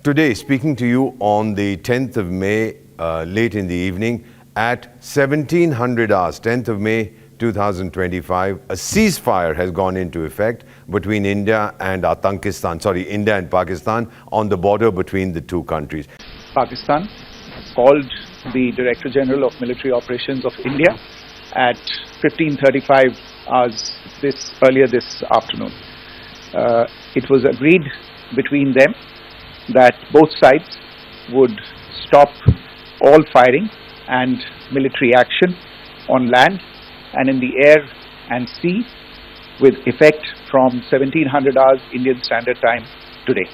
Today, speaking to you on the 10th of May, late in the evening, at 1700 hours, 10th of May 2025, a ceasefire has gone into effect between India and India and Pakistan on the border between the two countries. Pakistan called the Director General of Military Operations of India at 15:35 hours earlier this afternoon. It was agreed between them that both sides would stop all firing and military action on land and in the air and sea with effect from 1700 hours Indian Standard Time today.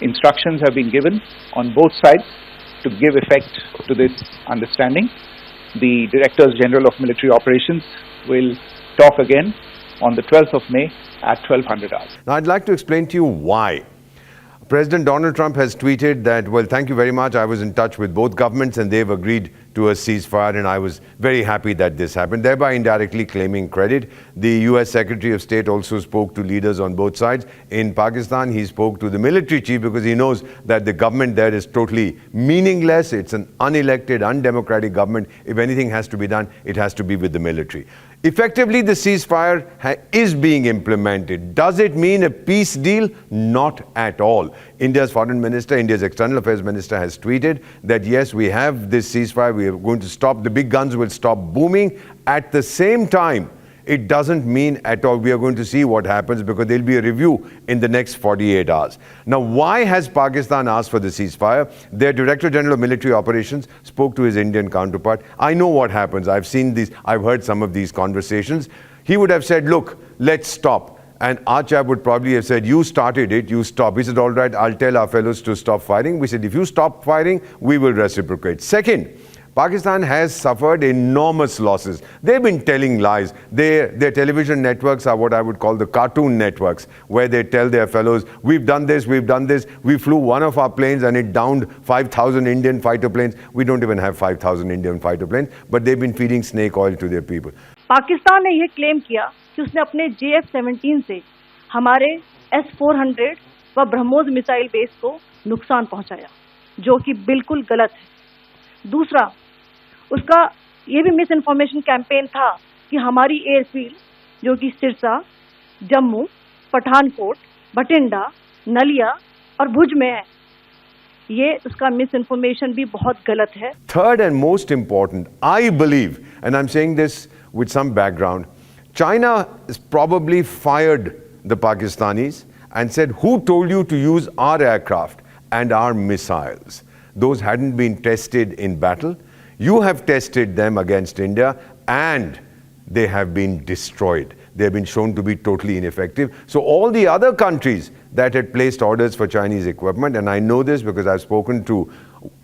Instructions have been given on both sides to give effect to this understanding. The Directors General of Military Operations will talk again on the 12th of May at 1200 hours. Now, I'd like to explain to you why. President Donald Trump has tweeted that, well, thank you very much. I was in touch with both governments and they've agreed to a ceasefire, and I was very happy that this happened, thereby indirectly claiming credit. The US Secretary of State also spoke to leaders on both sides. In Pakistan, he spoke to the military chief because he knows that the government there is totally meaningless. It's an unelected, undemocratic government. If anything has to be done, it has to be with the military. Effectively, the ceasefire is being implemented. Does it mean a peace deal? Not at all. India's foreign minister, India's external affairs minister has tweeted that yes, we have this ceasefire, we are going to stop, the big guns will stop booming. At the same time, it doesn't mean at all we are going to see what happens because there'll be a review in the next 48 hours. Now, why has Pakistan asked for the ceasefire? Their Director General of Military Operations spoke to his Indian counterpart. I know what happens. I've seen these, I've heard some of these conversations. He would have said, look, let's stop. And our chap would probably have said, you started it, you stop. We said, all right, I'll tell our fellows to stop fighting. We said, if you stop fighting, we will reciprocate. Second, Pakistan has suffered enormous losses. They've been telling lies. Their television networks are what I would call the cartoon networks, where they tell their fellows, we've done this, we've done this. We flew one of our planes and it downed 5,000 Indian fighter planes. We don't even have 5,000 Indian fighter planes, but they've been feeding snake oil to their people. Pakistan ने यह claim किया कि उसने अपने JF-17 से हमारे S-400 व BrahMos missile base को नुकसान पहुंचाया, जो कि बिल्कुल गलत है। दूसरा, उसका ये भी मिस इन्फॉर्मेशन कैंपेन था कि हमारी एयरफील्ड जो कि सिरसा, जम्मू, पठानकोट, बठिंडा, नलिया और भुज में है, ये उसका मिस इन्फॉर्मेशन भी बहुत गलत है। Third and most important, I believe, and I'm saying this with some background, China has probably fired the Pakistanis and said, who told you to use our aircraft and our missiles? Those hadn't been tested in battle. You have tested them against India and they have been destroyed. They have been shown to be totally ineffective. So all the other countries that had placed orders for Chinese equipment, and I know this because I've spoken to,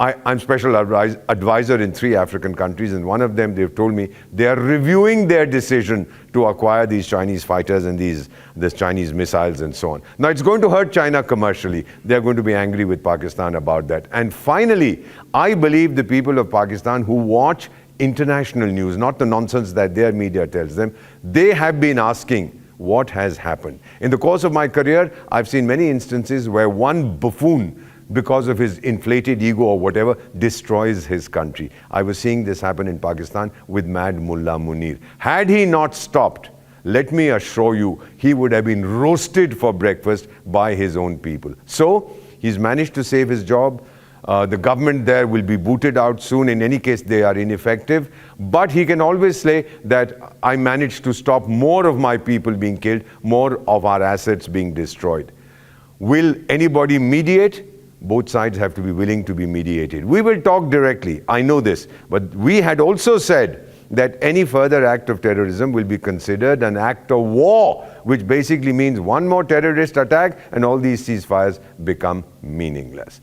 I'm special advisor in 3 African countries, and one of them, they've told me they are reviewing their decision to acquire these Chinese fighters and these Chinese missiles and so on. Now, it's going to hurt China commercially. They're going to be angry with Pakistan about that. And finally, I believe the people of Pakistan who watch international news, not the nonsense that their media tells them, they have been asking, what has happened? In the course of my career, I've seen many instances where one buffoon, because of his inflated ego or whatever, destroys his country. I was seeing this happen in Pakistan with Mad Mullah Munir. Had he not stopped, let me assure you, he would have been roasted for breakfast by his own people. So, he's managed to save his job. The government there will be booted out soon. In any case, they are ineffective. But he can always say that I managed to stop more of my people being killed, more of our assets being destroyed. Will anybody mediate? Both sides have to be willing to be mediated. We will talk directly, I know this. But we had also said that any further act of terrorism will be considered an act of war, which basically means one more terrorist attack and all these ceasefires become meaningless.